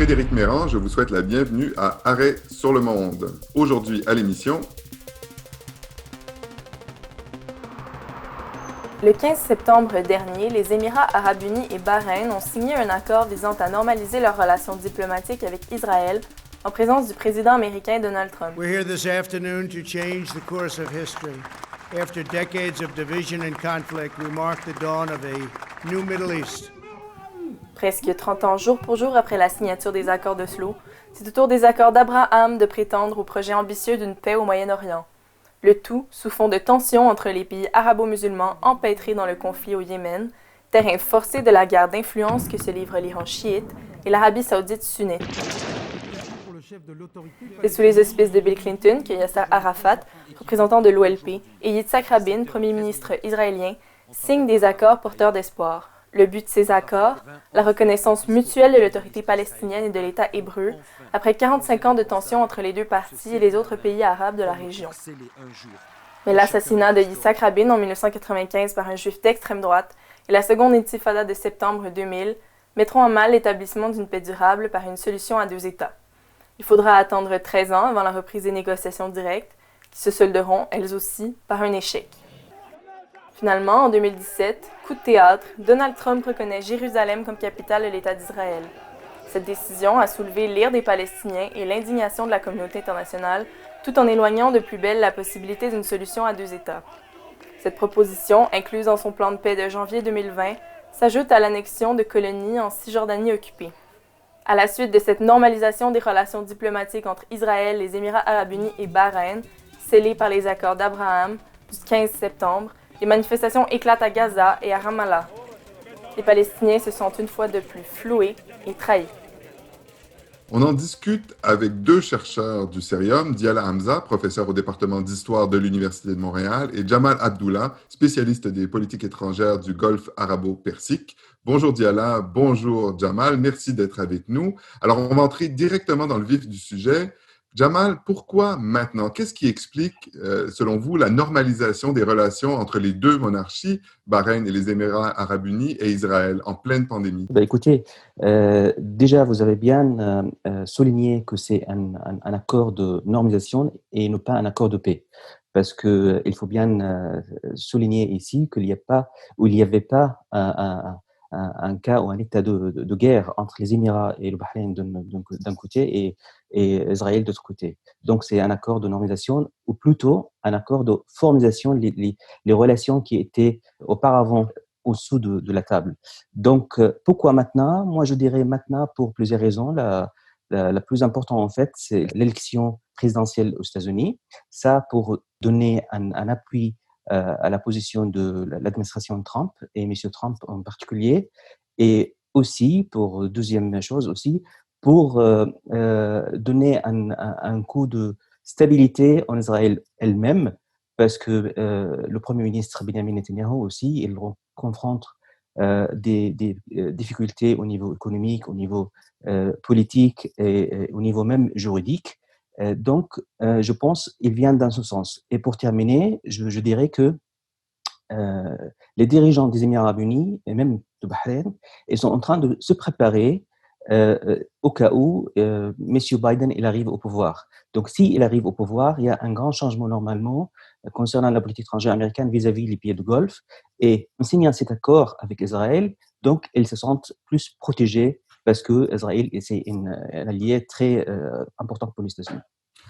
Frédéric Mérand, je vous souhaite la bienvenue à Arrêt sur le monde. Aujourd'hui à l'émission... Le 15 septembre dernier, les Émirats arabes unis et Bahreïn ont signé un accord visant à normaliser leurs relations diplomatiques avec Israël en présence du président américain Donald Trump. We're here this afternoon to change the course of history. After decades of division and conflict, we mark the dawn of a new Middle East. Presque 30 ans jour pour jour après la signature des accords d'Oslo, c'est au tour des accords d'Abraham de prétendre au projet ambitieux d'une paix au Moyen-Orient. Le tout sous fond de tensions entre les pays arabo-musulmans empêtrés dans le conflit au Yémen, terrain forcé de la guerre d'influence que se livrent l'Iran chiite et l'Arabie saoudite sunnite. C'est sous les auspices de Bill Clinton que Yasser Arafat, représentant de l'OLP, et Yitzhak Rabin, premier ministre israélien, signent des accords porteurs d'espoir. Le but de ces accords, la reconnaissance mutuelle de l'autorité palestinienne et de l'État hébreu, après 45 ans de tensions entre les deux parties et les autres pays arabes de la région. Mais l'assassinat de Yitzhak Rabin en 1995 par un juif d'extrême droite et la seconde intifada de septembre 2000 mettront en mal l'établissement d'une paix durable par une solution à deux États. Il faudra attendre 13 ans avant la reprise des négociations directes, qui se solderont, elles aussi, par un échec. Finalement, en 2017, coup de théâtre, Donald Trump reconnaît Jérusalem comme capitale de l'État d'Israël. Cette décision a soulevé l'ire des Palestiniens et l'indignation de la communauté internationale, tout en éloignant de plus belle la possibilité d'une solution à deux États. Cette proposition, incluse dans son plan de paix de janvier 2020, s'ajoute à l'annexion de colonies en Cisjordanie occupée. À la suite de cette normalisation des relations diplomatiques entre Israël, les Émirats arabes unis et Bahreïn, scellée par les accords d'Abraham du 15 septembre, les manifestations éclatent à Gaza et à Ramallah. Les Palestiniens se sentent une fois de plus floués et trahis. On en discute avec deux chercheurs du Cerium, Diala Hamza, professeur au département d'histoire de l'Université de Montréal, et Jamal Abdullah, spécialiste des politiques étrangères du Golfe arabo-persique. Bonjour Diala, bonjour Jamal, merci d'être avec nous. Alors, on va entrer directement dans le vif du sujet. Jamal, pourquoi maintenant? Qu'est-ce qui explique, selon vous, la normalisation des relations entre les deux monarchies, Bahreïn et les Émirats arabes unis et Israël, en pleine pandémie? Écoutez, déjà, vous avez bien souligné que c'est un accord de normalisation et non pas un accord de paix. Parce qu'il faut bien souligner ici qu'il n'y avait pas un cas ou un état de guerre entre les Émirats et le Bahreïn d'un côté et Israël de l'autre côté. Donc, c'est un accord de normalisation ou plutôt un accord de formalisation, les relations qui étaient auparavant au-dessous de la table. Donc, pourquoi maintenant? Moi, je dirais maintenant pour plusieurs raisons. La plus importante, en fait, c'est l'élection présidentielle aux États-Unis. Ça, pour donner un appui à la position de l'administration Trump et M. Trump en particulier. Et aussi, pour deuxième chose aussi, pour donner un coup de stabilité en Israël elle-même, parce que le Premier ministre Benjamin Netanyahu aussi, il confronte des difficultés au niveau économique, au niveau politique et au niveau même juridique. Donc, je pense qu'il vient dans ce sens. Et pour terminer, je dirais que les dirigeants des Émirats arabes unis et même de Bahreïn, ils sont en train de se préparer au cas où M. Biden il arrive au pouvoir. Donc, s'il arrive au pouvoir, il y a un grand changement normalement concernant la politique étrangère américaine vis-à-vis les pays du Golfe. Et en signant cet accord avec Israël, donc, ils se sentent plus protégés parce que Israël c'est un allié très important pour les États-Unis.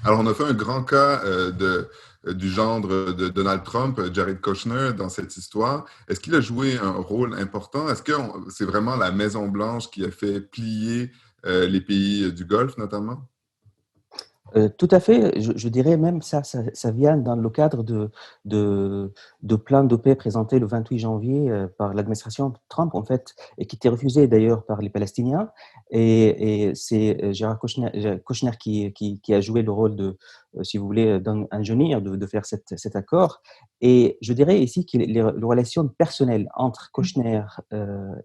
Alors, on a fait un grand cas du gendre de Donald Trump, Jared Kushner, dans cette histoire. Est-ce qu'il a joué un rôle important? Est-ce que c'est vraiment la Maison-Blanche qui a fait plier les pays du Golfe, notamment? Tout à fait. Je dirais même ça vient dans le cadre de plan de paix présenté le 28 janvier par l'administration Trump, en fait, et qui était refusé d'ailleurs par les Palestiniens. Et c'est Jared Kushner qui a joué le rôle si vous voulez, d'ingénieur de faire cet accord. Et je dirais ici que les relations personnelles entre Kouchner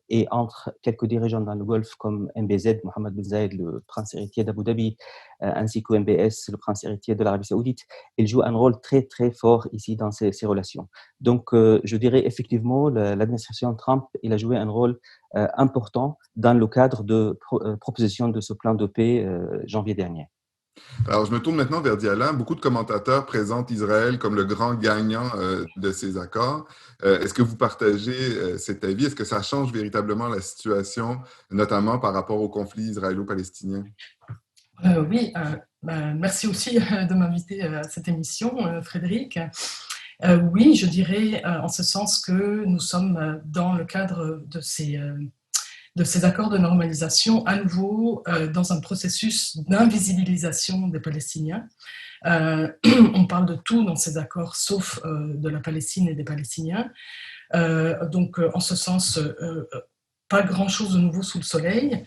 et entre quelques dirigeants dans le Golfe comme MBZ, Mohammed bin Zayed, le prince héritier d'Abu Dhabi, ainsi que MBS, le prince héritier de l'Arabie Saoudite, ils jouent un rôle très, très fort ici dans ces relations. Donc, je dirais effectivement, l'administration Trump, il a joué un rôle important dans le cadre de proposition de ce plan de paix janvier dernier. Alors, je me tourne maintenant vers Diala. Beaucoup de commentateurs présentent Israël comme le grand gagnant de ces accords. Est-ce que vous partagez cet avis? Est-ce que ça change véritablement la situation, notamment par rapport au conflit israélo-palestinien? Oui, merci aussi de m'inviter à cette émission, Frédéric. Oui, je dirais en ce sens que nous sommes dans le cadre de ces accords de normalisation à nouveau dans un processus d'invisibilisation des Palestiniens. On parle de tout dans ces accords sauf de la Palestine et des Palestiniens. Donc en ce sens, pas grand-chose de nouveau sous le soleil.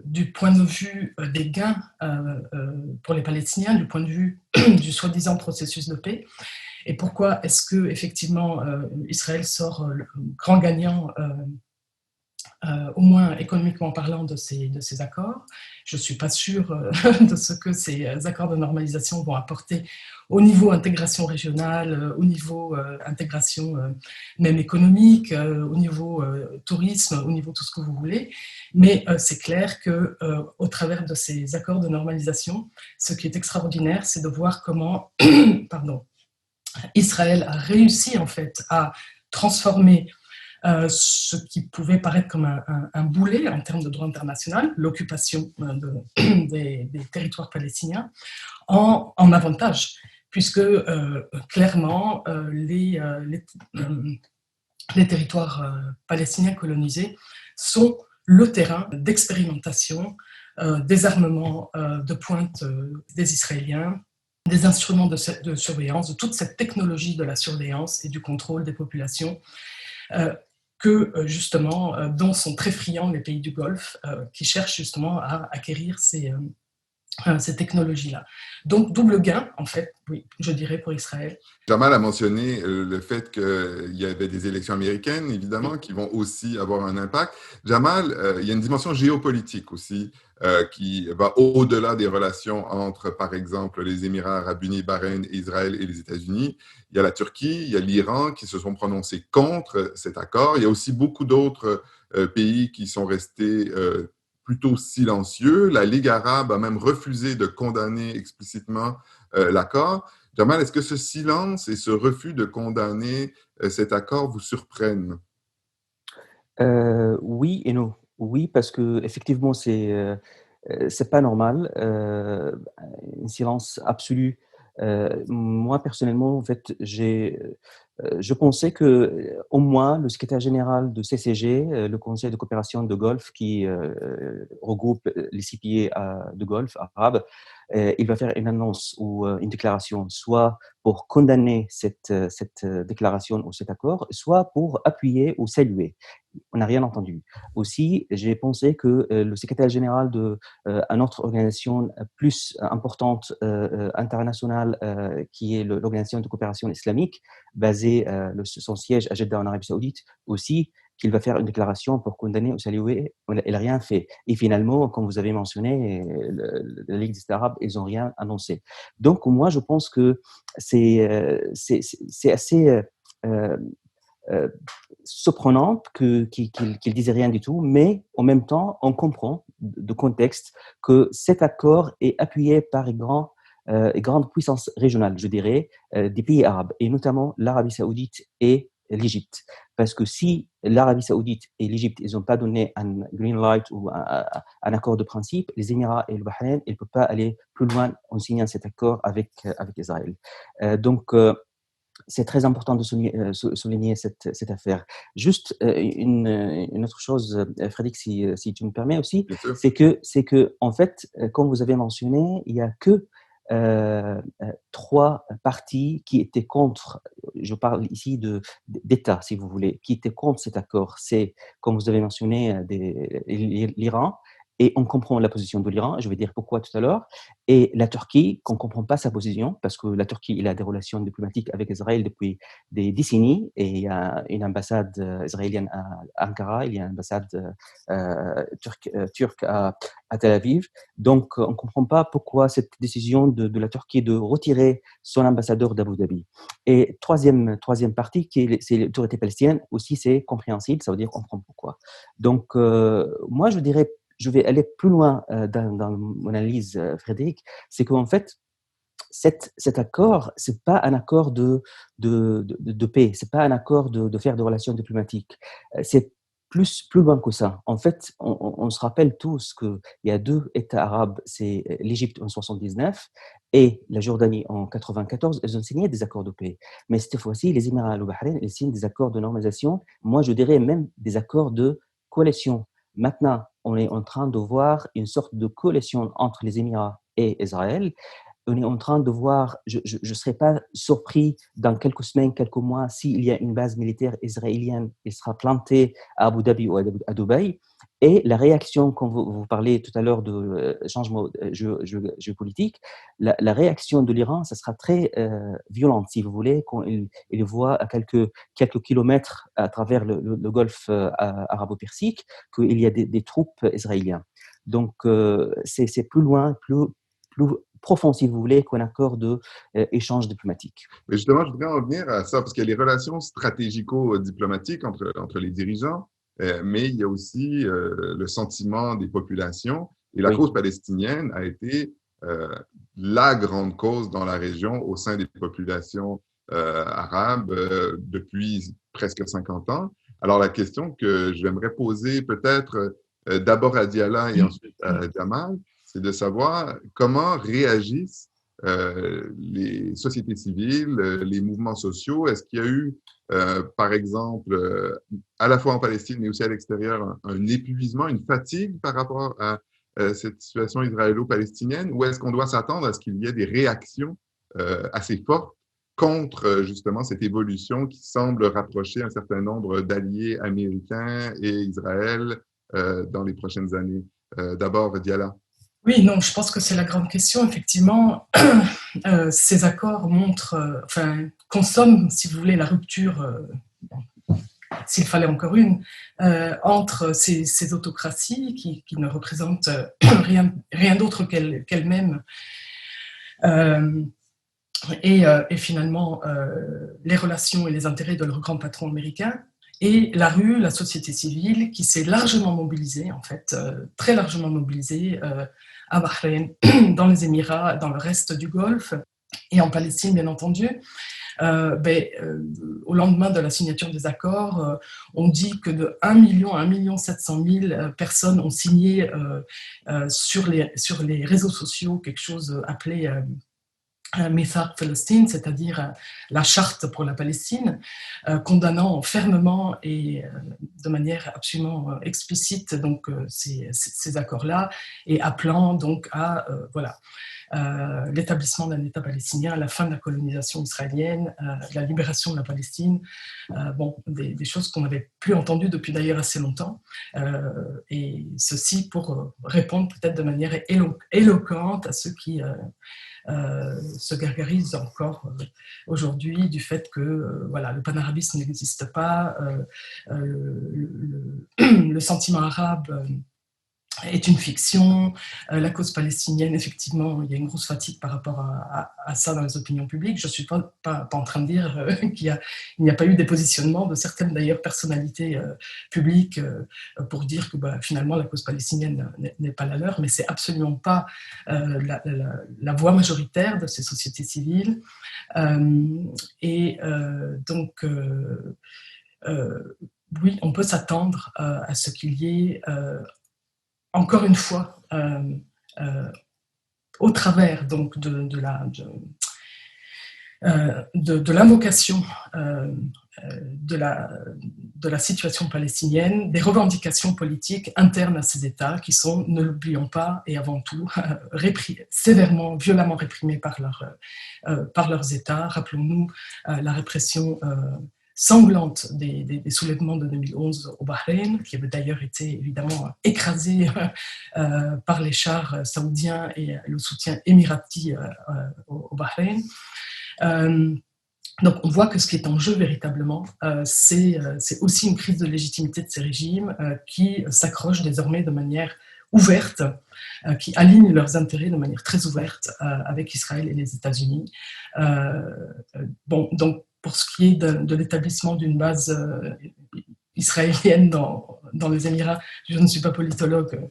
Du point de vue des gains pour les Palestiniens, du point de vue du soi-disant processus de paix. Et pourquoi est-ce que effectivement Israël sort le grand gagnant, au moins économiquement parlant, de ces accords? Je ne suis pas sûre de ce que ces accords de normalisation vont apporter au niveau intégration régionale, au niveau intégration même économique, au niveau tourisme, au niveau tout ce que vous voulez. Mais c'est clair qu'au travers de ces accords de normalisation, ce qui est extraordinaire, c'est de voir comment pardon, Israël a réussi en fait à transformer ce qui pouvait paraître comme un boulet en termes de droit international, l'occupation des territoires palestiniens, en avantage, puisque clairement les territoires palestiniens colonisés sont le terrain d'expérimentation, des armements de pointe des Israéliens, des instruments de surveillance, de toute cette technologie de la surveillance et du contrôle des populations dont sont très friands les pays du Golfe, qui cherchent justement à acquérir ces technologies-là. Donc, double gain, en fait, oui, je dirais, pour Israël. Jamal a mentionné le fait qu'il y avait des élections américaines, évidemment, qui vont aussi avoir un impact. Jamal, il y a une dimension géopolitique aussi qui va au-delà des relations entre, par exemple, les Émirats arabes unis, Bahreïn, Israël et les États-Unis. Il y a la Turquie, il y a l'Iran qui se sont prononcés contre cet accord. Il y a aussi beaucoup d'autres pays qui sont restés plutôt silencieux. La Ligue arabe a même refusé de condamner explicitement l'accord. Jamal, est-ce que ce silence et ce refus de condamner cet accord vous surprennent? Oui et non. Oui, parce que effectivement, c'est pas normal. Un silence absolu. Moi, personnellement, en fait, je pensais que au moins le secrétaire général de CCG, le Conseil de coopération de Golfe, qui regroupe les 6 pays de Golfe arabes, il va faire une annonce ou une déclaration, soit pour condamner cette déclaration ou cet accord, soit pour appuyer ou saluer. On n'a rien entendu. Aussi, j'ai pensé que le secrétaire général d'une autre organisation plus importante internationale, qui est l'Organisation de coopération islamique, basée son siège à Jeddah en Arabie Saoudite, aussi qu'il va faire une déclaration pour condamner ou saluer. Il n'a rien fait. Et finalement, comme vous avez mentionné, la Ligue des Arabes, ils n'ont rien annoncé. Donc, moi, je pense que c'est assez surprenant qu'il ne disait rien du tout, mais en même temps, on comprend de contexte que cet accord est appuyé par une grande puissance régionale, je dirais, des pays arabes, et notamment l'Arabie Saoudite et l'Égypte. Parce que si l'Arabie Saoudite et l'Égypte, ils n'ont pas donné un green light ou un accord de principe, les Émirats et le Bahreïn, ils ne peuvent pas aller plus loin en signant cet accord avec Israël. Donc, c'est très important de souligner cette affaire. Juste une autre chose, Frédéric, si tu me permets aussi, c'est que en fait, comme vous avez mentionné, il n'y a que 3 partis qui étaient contre, je parle ici d'États, si vous voulez, qui étaient contre cet accord. C'est, comme vous avez mentionné, l'Iran et on comprend la position de l'Iran, je vais dire pourquoi tout à l'heure, et la Turquie, qu'on ne comprend pas sa position, parce que la Turquie, il a des relations diplomatiques avec Israël depuis des décennies, et il y a une ambassade israélienne à Ankara, il y a une ambassade turque à Tel Aviv. Donc, on ne comprend pas pourquoi cette décision de la Turquie de retirer son ambassadeur d'Abu Dhabi. Et troisième partie, c'est l'autorité palestinienne, aussi c'est compréhensible, ça veut dire qu'on comprend pourquoi. Donc, moi, je dirais, je vais aller plus loin dans mon analyse, Frédéric, c'est qu'en fait, cet accord, c'est pas un accord de paix, c'est pas un accord de faire des relations diplomatiques. C'est plus loin que ça. En fait, on se rappelle tous qu'il y a deux États arabes, c'est l'Égypte en 79 et la Jordanie en 94. Ils ont signé des accords de paix. Mais cette fois-ci, les Émirats et le Bahreïn, ils signent des accords de normalisation. Moi, je dirais même des accords de coalition. Maintenant, on est en train de voir une sorte de coalition entre les Émirats et Israël. On est en train de voir, je ne serais pas surpris dans quelques semaines, quelques mois, s'il y a une base militaire israélienne qui sera plantée à Abu Dhabi ou à Dubaï. Et la réaction, quand vous parlez tout à l'heure de changement géopolitique, la réaction de l'Iran, ça sera très violente, si vous voulez, quand il voit à quelques kilomètres à travers le golfe arabo-persique qu'il y a des troupes israéliennes. Donc, c'est plus loin, plus profond, si vous voulez, qu'un accord d'échange diplomatique. Mais justement, je voudrais en revenir à ça, parce qu'il y a les relations stratégico-diplomatiques entre les dirigeants, mais il y a aussi le sentiment des populations. Et la cause palestinienne a été la grande cause dans la région au sein des populations arabes depuis presque 50 ans. Alors, la question que j'aimerais poser peut-être d'abord à Diala et ensuite à Jamal, c'est de savoir comment réagissent les sociétés civiles, les mouvements sociaux. Est-ce qu'il y a eu, par exemple, à la fois en Palestine, mais aussi à l'extérieur, un épuisement, une fatigue par rapport à cette situation israélo-palestinienne, ou est-ce qu'on doit s'attendre à ce qu'il y ait des réactions assez fortes contre justement cette évolution qui semble rapprocher un certain nombre d'alliés américains et Israël dans les prochaines années? D'abord, Diala. Oui, non, je pense que c'est la grande question. Effectivement, ces accords montrent, consomment, si vous voulez, la rupture, s'il fallait encore une, entre ces autocraties qui ne représentent rien d'autre qu'elles-mêmes, et finalement les relations et les intérêts de leur grand patron américain. Et la rue, la société civile, qui s'est largement mobilisée, en fait, très largement mobilisée à Bahreïn, dans les Émirats, dans le reste du Golfe, et en Palestine, bien entendu. Au lendemain de la signature des accords, on dit que de 1 million à 1,7 million personnes ont signé sur les réseaux sociaux quelque chose appelé Mithaq Palestine, c'est-à-dire la charte pour la Palestine, condamnant fermement et de manière absolument explicite donc ces accords-là et appelant donc à l'établissement d'un État palestinien, la fin de la colonisation israélienne, la libération de la Palestine, des choses qu'on n'avait plus entendues depuis d'ailleurs assez longtemps, et ceci pour répondre peut-être de manière éloquente à ceux qui se gargarisent encore aujourd'hui du fait que le panarabisme n'existe pas, le sentiment arabe est une fiction, la cause palestinienne, effectivement, il y a une grosse fatigue par rapport à ça dans les opinions publiques. Je ne suis pas en train de dire qu'il n'y a pas eu des positionnements de certaines d'ailleurs personnalités publiques pour dire que finalement la cause palestinienne n'est pas la leur, mais ce n'est absolument pas la voix majoritaire de ces sociétés civiles. Oui, on peut s'attendre à ce qu'il y ait encore une fois, au travers donc de l'invocation de la situation palestinienne, des revendications politiques internes à ces États qui sont, ne l'oublions pas, et avant tout, sévèrement, violemment réprimés par leurs États. Rappelons-nous la répression sanglante des soulèvements de 2011 au Bahreïn, qui avait d'ailleurs été évidemment écrasé par les chars saoudiens et le soutien émirati au Bahreïn. Donc on voit que ce qui est en jeu véritablement, c'est aussi une crise de légitimité de ces régimes qui s'accrochent désormais de manière ouverte, qui alignent leurs intérêts de manière très ouverte avec Israël et les États-Unis. Bon, donc pour ce qui est de l'établissement d'une base israélienne dans les Émirats, je ne suis pas politologue,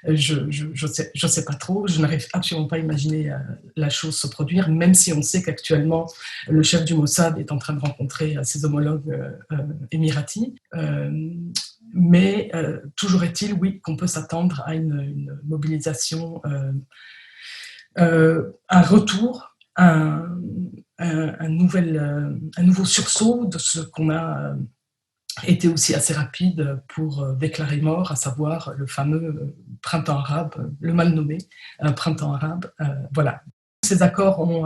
je sais pas trop, je n'arrive absolument pas à imaginer la chose se produire, même si on sait qu'actuellement le chef du Mossad est en train de rencontrer ses homologues émiratis. Mais toujours est-il, oui, qu'on peut s'attendre à une mobilisation, un retour, un nouveau sursaut de ce qu'on a été aussi assez rapide pour déclarer mort, à savoir le fameux printemps arabe, le mal nommé printemps arabe. Voilà. Ces accords ont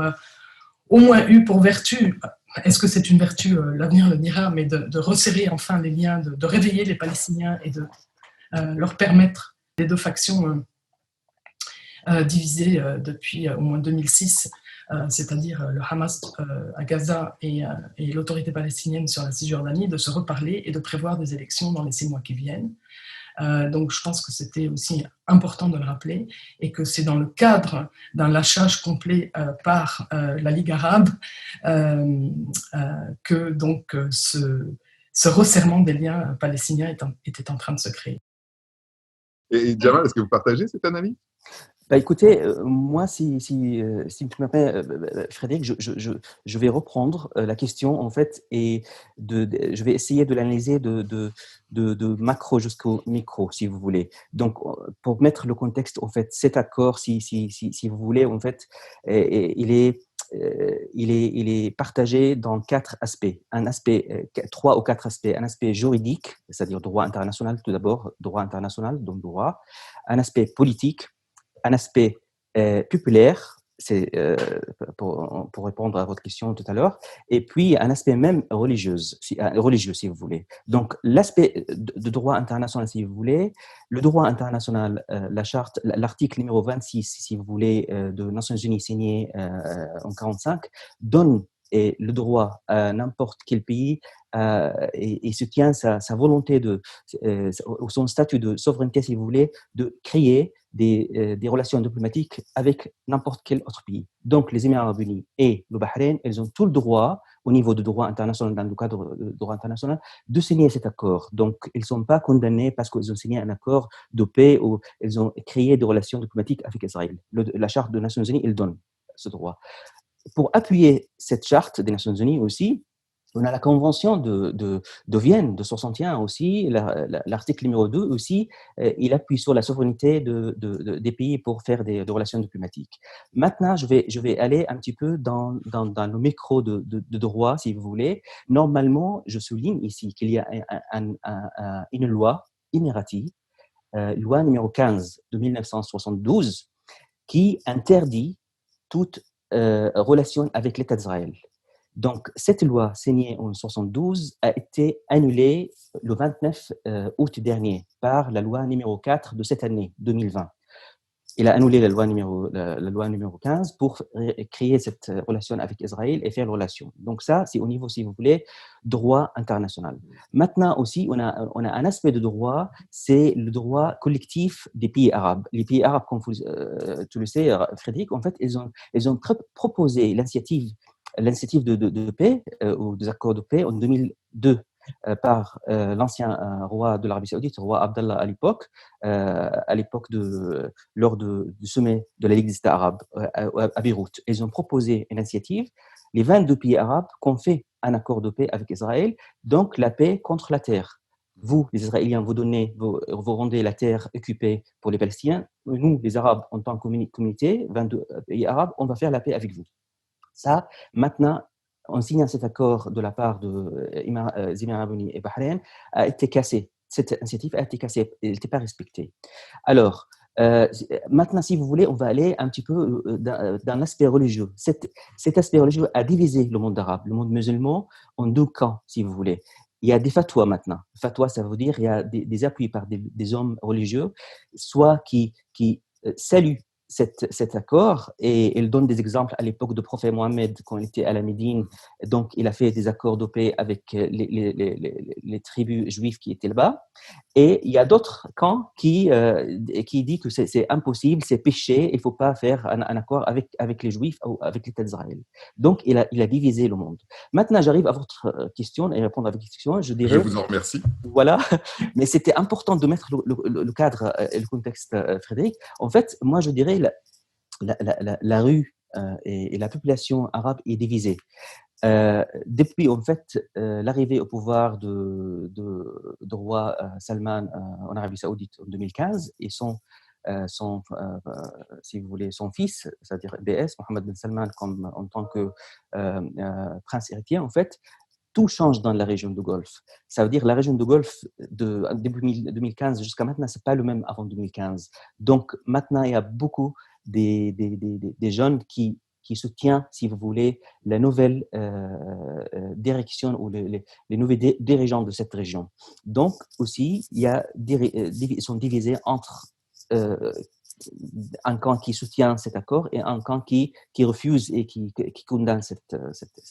au moins eu pour vertu, est-ce que c'est une vertu, l'avenir le dira, mais de resserrer enfin les liens, de réveiller les Palestiniens et de leur permettre, les deux factions divisées depuis au moins 2006, c'est-à-dire le Hamas à Gaza et l'autorité palestinienne sur la Cisjordanie, de se reparler et de prévoir des élections dans les 6 mois qui viennent. Donc je pense que c'était aussi important de le rappeler et que c'est dans le cadre d'un lâchage complet par la Ligue arabe que donc ce resserrement des liens palestiniens était en train de se créer. Et Jamal, est-ce que vous partagez cette analyse? Bah, écoutez, moi, si tu me permets, Frédéric, je vais reprendre la question, en fait, et je vais essayer de l'analyser de macro jusqu'au micro, si vous voulez. Donc, pour mettre le contexte, en fait, cet accord, si vous voulez, en fait, il est partagé dans 4 aspects. Un aspect, 3 ou 4 aspects. Un aspect juridique, c'est-à-dire droit international, tout d'abord, droit international, donc droit. Un aspect politique, un aspect populaire, c'est pour répondre à votre question tout à l'heure, et puis un aspect même religieux, si vous voulez. Donc, l'aspect de droit international, si vous voulez, le droit international, la charte, l'article numéro 26, si vous voulez, de Nations Unies signé en 1945, donne le droit à n'importe quel pays et soutient sa volonté son statut de souveraineté, si vous voulez, de créer des relations diplomatiques avec n'importe quel autre pays. Donc, les Émirats arabes unis et le Bahreïn, ils ont tout le droit, au niveau du droit international, dans le cadre du droit international, de signer cet accord. Donc, ils ne sont pas condamnés parce qu'ils ont signé un accord de paix ou ils ont créé des relations diplomatiques avec Israël. La Charte des Nations Unies, elle donne ce droit. Pour appuyer cette Charte des Nations Unies aussi, on a la Convention de Vienne de 61 aussi, l'article numéro 2 aussi, il appuie sur la souveraineté des pays pour faire des relations diplomatiques. Maintenant, je vais aller un petit peu dans le micro de droit, si vous voulez. Normalement, je souligne ici qu'il y a une loi émiratie, loi numéro 15 de 1972, qui interdit toute relation avec l'État d'Israël. Donc, cette loi signée en 1972 a été annulée le 29 août dernier par la loi numéro 4 de cette année, 2020. Il a annulé la loi numéro 15 pour créer cette relation avec Israël et faire la relation. Donc ça, c'est au niveau, si vous voulez, droit international. Maintenant aussi, on a un aspect de droit, c'est le droit collectif des pays arabes. Les pays arabes, comme tu le sais, Frédéric, en fait, ils ont proposé l'initiative de paix ou des accords de paix en 2002 par l'ancien roi de l'Arabie Saoudite, le roi Abdallah à l'époque lors du sommet de la Ligue des États arabes à Beyrouth. Ils ont proposé une initiative, les 22 pays arabes, qu'on fait un accord de paix avec Israël, donc la paix contre la terre. Vous, les Israéliens, vous rendez la terre occupée pour les Palestiniens. Nous, les Arabes, en tant que communauté, 22 pays arabes, on va faire la paix avec vous. Ça, maintenant, on signe cet accord de la part des Émirats arabes unis et Bahreïn, a été cassé. Cette initiative a été cassée, elle n'était pas respectée. Alors, Maintenant, si vous voulez, on va aller un petit peu dans l'aspect religieux. Cet aspect religieux a divisé le monde arabe, le monde musulman, en deux camps, si vous voulez. Il y a des fatwas maintenant. Fatwas, ça veut dire il y a des appuis par des hommes religieux, soit qui saluent cet accord, et il donne des exemples à l'époque du prophète Mohammed, quand il était à la Médine. Donc, il a fait des accords de paix avec les tribus juives qui étaient là-bas. Et il y a d'autres camps qui disent que c'est impossible, c'est péché, il ne faut pas faire un accord avec les Juifs ou avec l'État d'Israël. Donc, il a divisé le monde. Maintenant, j'arrive à votre question et répondre à votre question. Je dirais, Je vous en remercie. voilà, mais c'était important de mettre le cadre et le contexte, Frédéric. En fait, moi, je dirais la rue et la population arabe est divisée. Depuis en fait l'arrivée au pouvoir de roi Salman en Arabie Saoudite en 2015 et si vous voulez, son fils, c'est-à-dire BS, Mohammed bin Salman, en tant que prince héritier, en fait, tout change dans la région du Golfe. Ça veut dire la région du Golfe, depuis 2015 jusqu'à maintenant, ce n'est pas le même avant 2015. Donc maintenant, il y a beaucoup des jeunes qui soutiennent, si vous voulez, la nouvelle direction ou les nouveaux dirigeants de cette région. Donc aussi, ils sont divisés entre un camp qui soutient cet accord et un camp qui refuse et qui condamne cet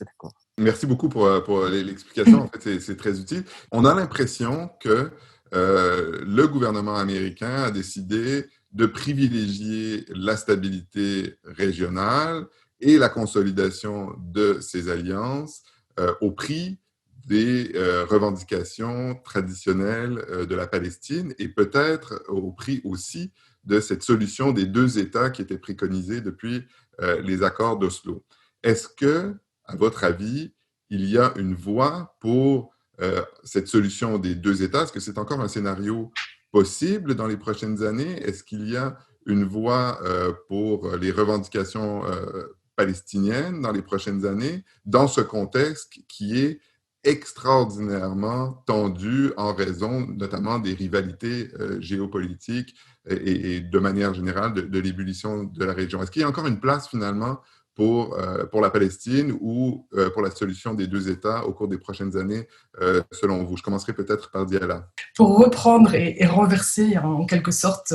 accord. Merci beaucoup pour l'explication. En fait, c'est très utile. On a l'impression que le gouvernement américain a décidé de privilégier la stabilité régionale et la consolidation de ses alliances au prix des revendications traditionnelles de la Palestine et peut-être au prix aussi de cette solution des deux États qui était préconisée depuis les accords d'Oslo. Est-ce que, à votre avis, il y a une voie pour cette solution des deux États? Est-ce que c'est encore un scénario possible dans les prochaines années? Est-ce qu'il y a une voie pour les revendications palestiniennes dans les prochaines années, dans ce contexte qui est extraordinairement tendu en raison notamment des rivalités géopolitiques et de manière générale de l'ébullition de la région? Est-ce qu'il y a encore une place finalement pour la Palestine ou pour la solution des deux États au cours des prochaines années, selon vous? Je commencerai peut-être par Diala. Pour reprendre et renverser en quelque sorte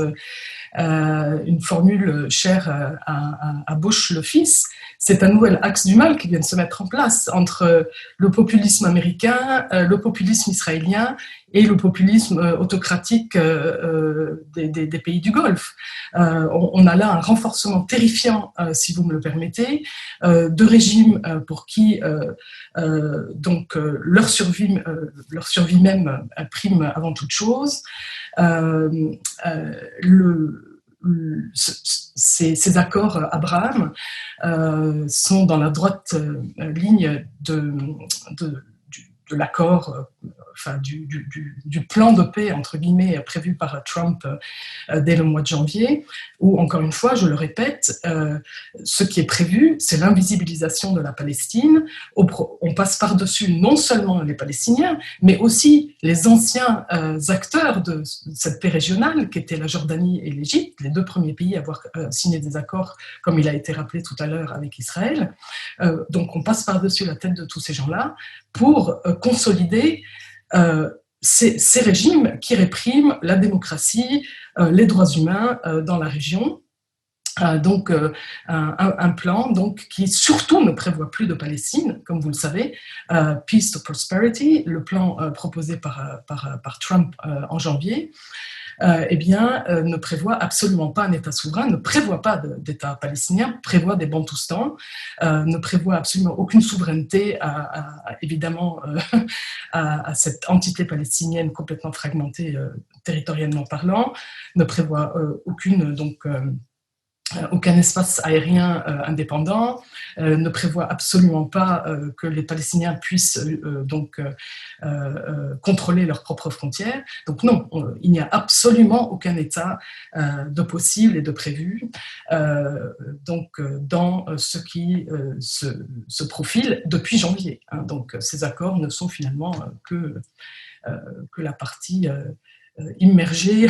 une formule chère à Bush le fils, c'est un nouvel axe du mal qui vient de se mettre en place entre le populisme américain, le populisme israélien et le populisme autocratique des pays du Golfe. On a là un renforcement terrifiant, si vous me le permettez, de régimes pour qui donc leur survie même prime avant toute chose. Ces accords Abraham sont dans la droite ligne de l'accord, enfin du plan de paix entre guillemets prévu par Trump dès le mois de janvier, où encore une fois, je le répète, ce qui est prévu, c'est l'invisibilisation de la Palestine. On passe par-dessus non seulement les Palestiniens, mais aussi les anciens acteurs de cette paix régionale, qui étaient la Jordanie et l'Égypte, les deux premiers pays à avoir signé des accords, comme il a été rappelé tout à l'heure avec Israël. Donc on passe par-dessus la tête de tous ces gens-là pour consolider ces régimes qui répriment la démocratie, les droits humains dans la région. Donc un plan donc, qui surtout ne prévoit plus de Palestine, comme vous le savez, Peace to Prosperity, le plan proposé par Trump en janvier, ne prévoit absolument pas un État souverain, ne prévoit pas d'État palestinien, prévoit des Bantoustans, ne prévoit absolument aucune souveraineté évidemment à cette entité palestinienne complètement fragmentée territorialement parlant, ne prévoit aucun espace aérien indépendant, ne prévoit absolument pas que les Palestiniens puissent contrôler leurs propres frontières. Donc non, il n'y a absolument aucun État de possible et de prévu dans ce qui se profile depuis janvier. Donc ces accords ne sont finalement que la partie immergé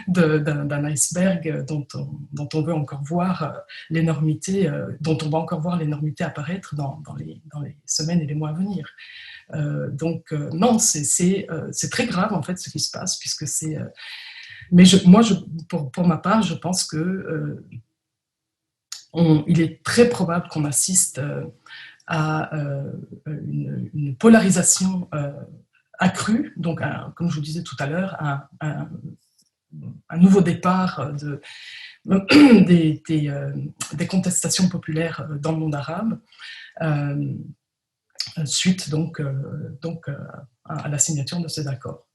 d'un iceberg dont on veut encore voir l'énormité, dont on va encore voir l'énormité apparaître dans les semaines et les mois à venir. Non, c'est très grave en fait ce qui se passe, puisque c'est. Mais pour ma part, je pense que il est très probable qu'on assiste à une polarisation accrue, donc comme je vous disais tout à l'heure, un nouveau départ des contestations populaires dans le monde arabe, suite donc à la signature de ces accords.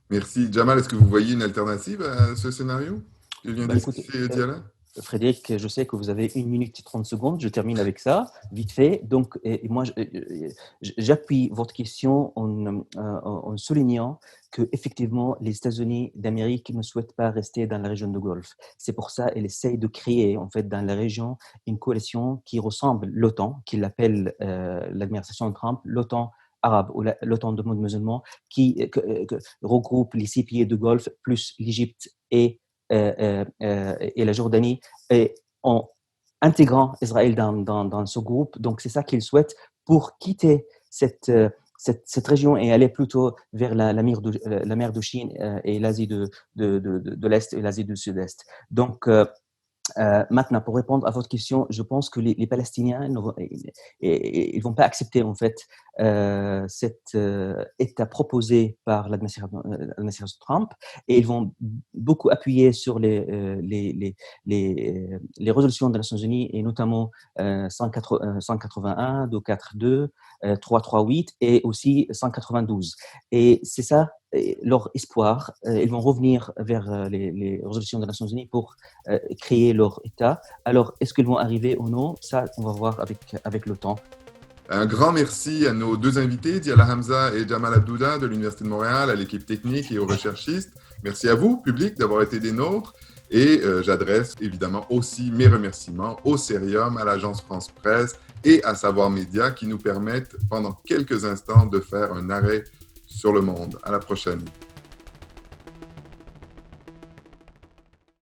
Merci. Jamal, est-ce que vous voyez une alternative à ce scénario que vient d'expliquer Diala? Frédéric, je sais que vous avez 1 minute et 30 secondes. Je termine avec ça, vite fait. Donc, moi, j'appuie votre question en soulignant qu'effectivement, les États-Unis d'Amérique ne souhaitent pas rester dans la région du Golfe. C'est pour ça qu'elle essaye de créer, en fait, dans la région, une coalition qui ressemble à l'OTAN, qu'il appelle l'administration de Trump, l'OTAN arabe ou l'OTAN du monde musulman, qui regroupe les 6 pays du Golfe, plus l'Égypte et la Jordanie, et en intégrant Israël dans ce groupe. Donc, c'est ça qu'ils souhaitent pour quitter cette région et aller plutôt vers la mer de Chine et l'Asie de l'Est et l'Asie du Sud-Est. Donc, maintenant, pour répondre à votre question, je pense que les Palestiniens ils vont pas accepter en fait cet État proposé par l'administration Trump, et ils vont beaucoup appuyer sur les résolutions des Nations Unies, et notamment 181, 242, 338 et aussi 192. Et c'est ça leur espoir. Ils vont revenir vers les résolutions des Nations Unies pour créer leur État. Alors, est-ce qu'ils vont arriver ou non? Ça, on va voir avec le temps. Un grand merci à nos 2 invités, Diala Hamza et Jamal Abdouda de l'Université de Montréal, à l'équipe technique et aux recherchistes. Merci à vous, public, d'avoir été des nôtres. Et j'adresse évidemment aussi mes remerciements au Cerium, à l'Agence France Presse et à Savoir Média qui nous permettent pendant quelques instants de faire un arrêt sur le monde. À la prochaine.